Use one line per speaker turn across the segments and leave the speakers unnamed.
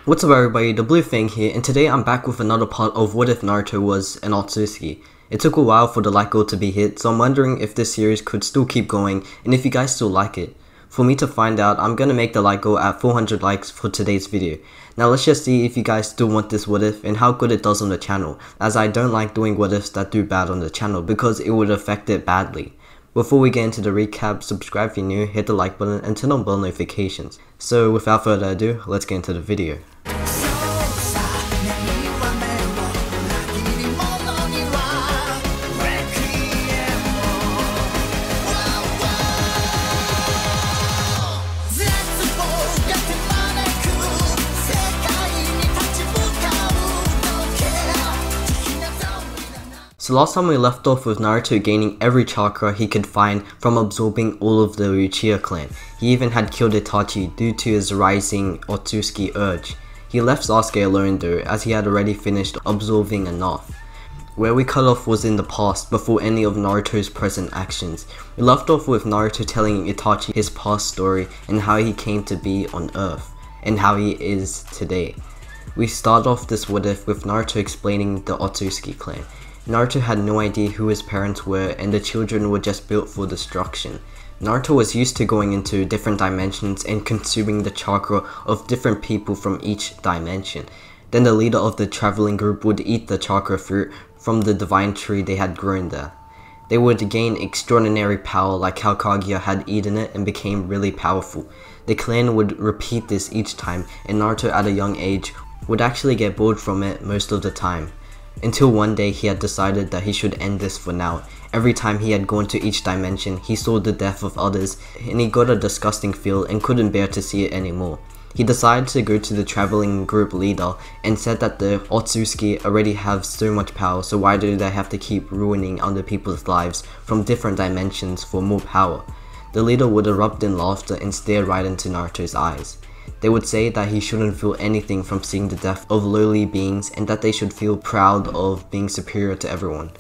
What's up everybody, the Blue Fang here, and today I'm back with another part of what if Naruto was an Otsutsuki. It took a while for the like goal to be hit, so I'm wondering if this series could still keep going, and if you guys still like it. For me to find out, I'm gonna make the like goal at 400 likes for today's video. Now let's just see if you guys still want this what if, and how good it does on the channel, as I don't like doing what ifs that do bad on the channel, because it would affect it badly. Before we get into the recap, subscribe if you're new, hit the like button, and turn on bell notifications. So without further ado, let's get into the video. So last time we left off with Naruto gaining every chakra he could find from absorbing all of the Uchiha clan. He even had killed Itachi due to his rising Otsutsuki urge. He left Sasuke alone though, as he had already finished absorbing enough. Where we cut off was in the past, before any of Naruto's present actions. We left off with Naruto telling Itachi his past story and how he came to be on Earth, and how he is today. We start off this what if with Naruto explaining the Otsutsuki clan. Naruto had no idea who his parents were, and the children were just built for destruction. Naruto was used to going into different dimensions and consuming the chakra of different people from each dimension. Then the leader of the traveling group would eat the chakra fruit from the divine tree they had grown there. They would gain extraordinary power, like how Kaguya had eaten it and became really powerful. The clan would repeat this each time, and Naruto at a young age would actually get bored from it most of the time. Until one day he had decided that he should end this for now. Every time he had gone to each dimension, he saw the death of others, and he got a disgusting feel and couldn't bear to see it anymore. He decided to go to the traveling group leader and said that the Otsutsuki already have so much power, so why do they have to keep ruining other people's lives from different dimensions for more power? The leader would erupt in laughter and stare right into Naruto's eyes. They would say that he shouldn't feel anything from seeing the death of lowly beings, and that they should feel proud of being superior to everyone.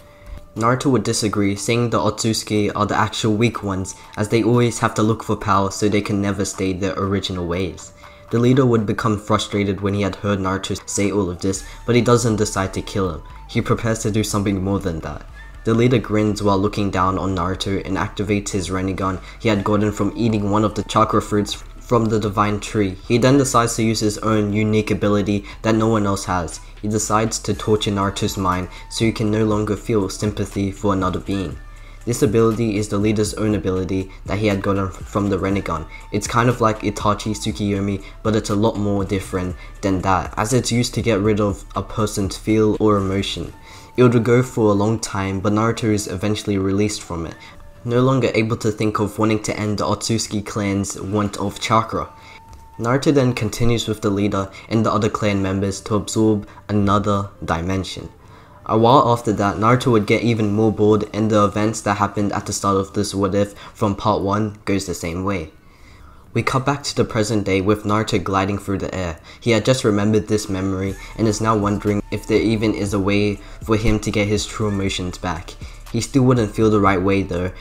Naruto would disagree, saying the Otsutsuki are the actual weak ones, as they always have to look for power so they can never stay their original ways. The leader would become frustrated when he had heard Naruto say all of this, but he doesn't decide to kill him. He prepares to do something more than that. The leader grins while looking down on Naruto and activates his Rinnegan he had gotten from eating one of the chakra fruits from the divine tree. He then decides to use his own unique ability that no one else has. He decides to torture Naruto's mind so he can no longer feel sympathy for another being. This ability is the leader's own ability that he had gotten from the Rinnegan. It's kind of like Itachi Tsukiyomi, but it's a lot more different than that, as it's used to get rid of a person's feel or emotion. It would go for a long time, but Naruto is eventually released from it, no longer able to think of wanting to end the Otsutsuki clan's want of chakra. Naruto then continues with the leader and the other clan members to absorb another dimension. A while after that, Naruto would get even more bored, and the events that happened at the start of this what if from part 1 goes the same way. We cut back to the present day with Naruto gliding through the air. He had just remembered this memory and is now wondering if there even is a way for him to get his true emotions back. He still wouldn't feel the right way though,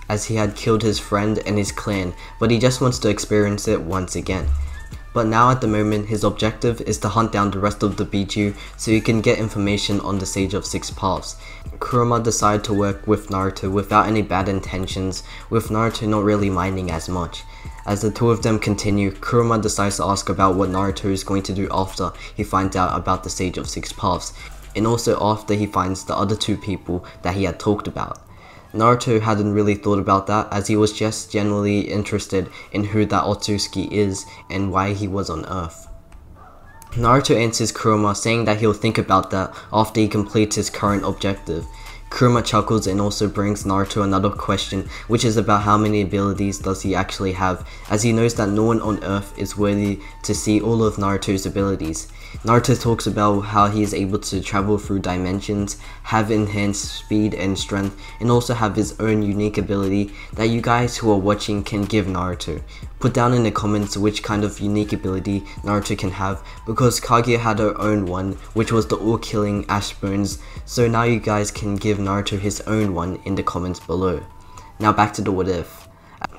as he had killed his friend and his clan, but he just wants to experience it once again. But now at the moment, his objective is to hunt down the rest of the Biju so he can get information on the Sage of Six Paths. Kurama decided to work with Naruto without any bad intentions, with Naruto not really minding as much. As the two of them continue, Kurama decides to ask about what Naruto is going to do after he finds out about the Sage of Six Paths, and also after he finds the other two people that he had talked about. Naruto hadn't really thought about that, as he was just genuinely interested in who that Otsutsuki is and why he was on Earth. Naruto answers Kurama, saying that he'll think about that after he completes his current objective. Kurama chuckles and also brings Naruto another question, which is about how many abilities does he actually have, as he knows that no one on Earth is worthy to see all of Naruto's abilities. Naruto talks about how he is able to travel through dimensions, have enhanced speed and strength, and also have his own unique ability that you guys who are watching can give Naruto. Put down in the comments which kind of unique ability Naruto can have, because Kaguya had her own one, which was the all-killing Ash Bones, so now you guys can give Naruto his own one in the comments below. Now back to the what if.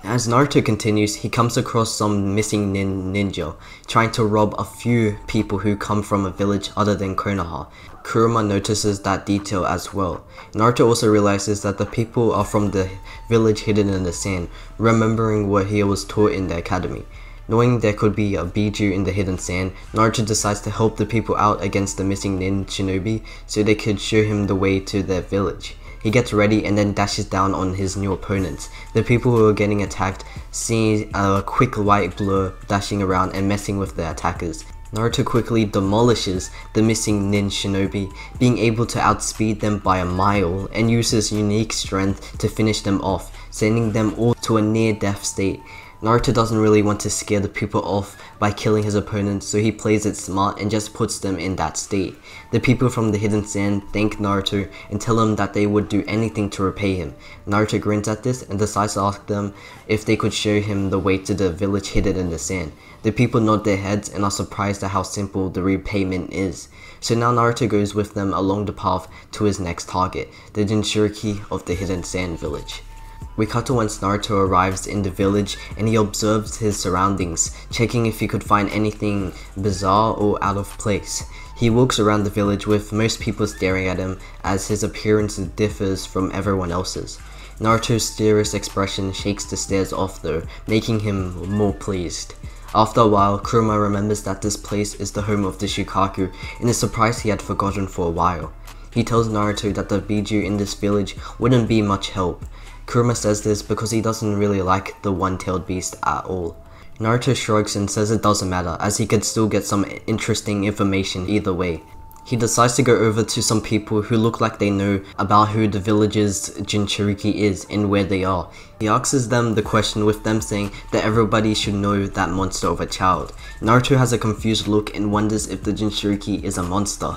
As Naruto continues, he comes across some missing ninja, trying to rob a few people who come from a village other than Konoha. Kurama notices that detail as well. Naruto also realizes that the people are from the village hidden in the sand, remembering what he was taught in the academy. Knowing there could be a Biju in the hidden sand, Naruto decides to help the people out against the missing nin shinobi so they could show him the way to their village. He gets ready and then dashes down on his new opponents. The people who are getting attacked see a quick white blur dashing around and messing with the attackers. Naruto quickly demolishes the missing nin shinobi, being able to outspeed them by a mile, and uses unique strength to finish them off, sending them all to a near-death state. Naruto doesn't really want to scare the people off by killing his opponents, so he plays it smart and just puts them in that state. The people from the hidden sand thank Naruto and tell him that they would do anything to repay him. Naruto grins at this and decides to ask them if they could show him the way to the village hidden in the sand. The people nod their heads and are surprised at how simple the repayment is. So now Naruto goes with them along the path to his next target, the Jinchuriki of the hidden sand village. We cut to once Naruto arrives in the village and he observes his surroundings, checking if he could find anything bizarre or out of place. He walks around the village with most people staring at him as his appearance differs from everyone else's. Naruto's serious expression shakes the stares off though, making him more pleased. After a while, Kurama remembers that this place is the home of the Shukaku and is surprised he had forgotten for a while. He tells Naruto that the Biju in this village wouldn't be much help. Kurama says this because he doesn't really like the one-tailed beast at all. Naruto shrugs and says it doesn't matter, as he could still get some interesting information either way. He decides to go over to some people who look like they know about who the village's Jinchuriki is and where they are. He asks them the question with them saying that everybody should know that monster of a child. Naruto has a confused look and wonders if the Jinchuriki is a monster.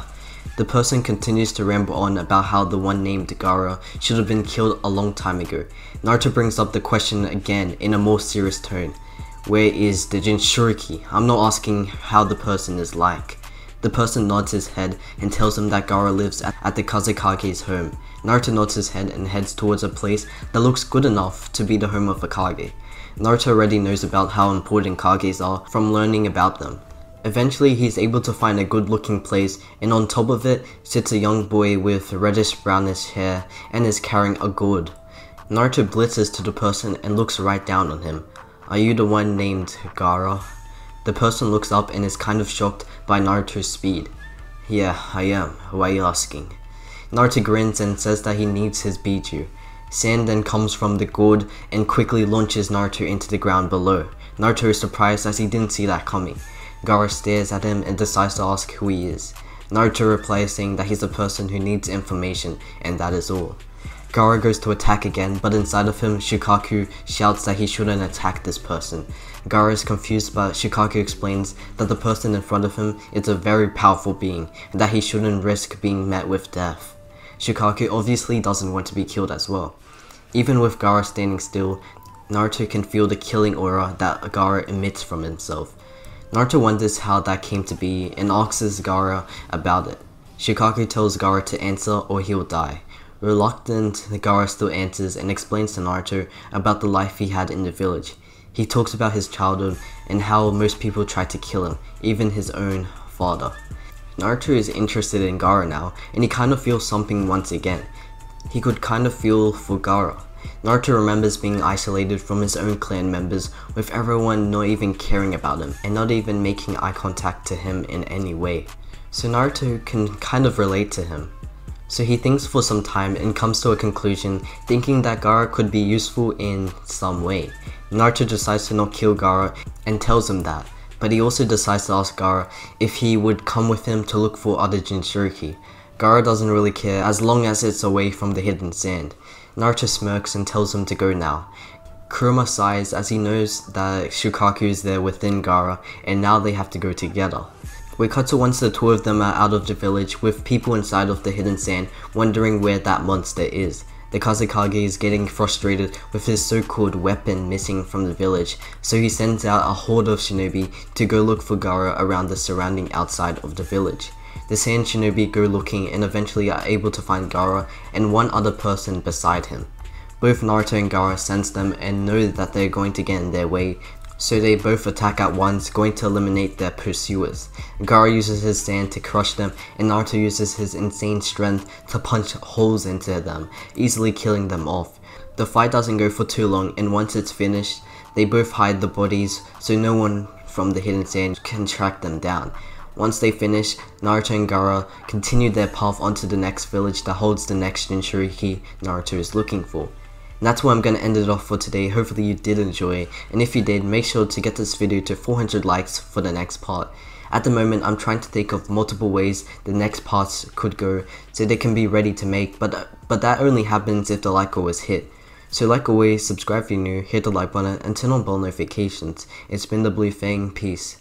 The person continues to ramble on about how the one named Gaara should have been killed a long time ago. Naruto brings up the question again in a more serious tone. Where is the Jinchuriki? I'm not asking how the person is like. The person nods his head and tells him that Gaara lives at the Kazekage's home. Naruto nods his head and heads towards a place that looks good enough to be the home of a Kage. Naruto already knows about how important Kages are from learning about them. Eventually, he's able to find a good-looking place, and on top of it sits a young boy with reddish-brownish hair and is carrying a gourd. Naruto blitzes to the person and looks right down on him. Are you the one named Gaara? The person looks up and is kind of shocked by Naruto's speed. Yeah, I am. Why are you asking? Naruto grins and says that he needs his Biju. Sand then comes from the gourd and quickly launches Naruto into the ground below. Naruto is surprised as he didn't see that coming. Gaara stares at him and decides to ask who he is. Naruto replies saying that he's a person who needs information, and that is all. Gaara goes to attack again, but inside of him, Shukaku shouts that he shouldn't attack this person. Gaara is confused, but Shukaku explains that the person in front of him is a very powerful being, and that he shouldn't risk being met with death. Shukaku obviously doesn't want to be killed as well. Even with Gaara standing still, Naruto can feel the killing aura that Gaara emits from himself. Naruto wonders how that came to be and asks Gaara about it. Shukaku tells Gaara to answer or he'll die. Reluctant, Gaara still answers and explains to Naruto about the life he had in the village. He talks about his childhood and how most people tried to kill him, even his own father. Naruto is interested in Gaara now, and he kind of feels something once again. He could kind of feel for Gaara. Naruto remembers being isolated from his own clan members, with everyone not even caring about him, and not even making eye contact to him in any way. So Naruto can kind of relate to him. So he thinks for some time and comes to a conclusion, thinking that Gaara could be useful in some way. Naruto decides to not kill Gaara and tells him that, but he also decides to ask Gaara if he would come with him to look for other Jinchuriki. Gaara doesn't really care as long as it's away from the hidden sand. Naruto smirks and tells him to go now. Kurama sighs as he knows that Shukaku is there within Gaara and now they have to go together. We cut to once the two of them are out of the village with people inside of the hidden sand wondering where that monster is. The Kazekage is getting frustrated with his so-called weapon missing from the village, so he sends out a horde of shinobi to go look for Gaara around the surrounding outside of the village. The sand shinobi go looking and eventually are able to find Gaara and one other person beside him. Both Naruto and Gaara sense them and know that they're going to get in their way, so they both attack at once, going to eliminate their pursuers. Gaara uses his sand to crush them, and Naruto uses his insane strength to punch holes into them, easily killing them off. The fight doesn't go for too long, and once it's finished, they both hide the bodies so no one from the hidden sand can track them down. Once they finish, Naruto and Gaara continue their path onto the next village that holds the next Jinchuriki Naruto is looking for. And that's where I'm going to end it off for today. Hopefully you did enjoy, and if you did, make sure to get this video to 400 likes for the next part. At the moment, I'm trying to think of multiple ways the next parts could go so they can be ready to make, but that only happens if the like goal is hit. So like always, subscribe if you're new, hit the like button, and turn on bell notifications. It's been the Blue Fang, peace.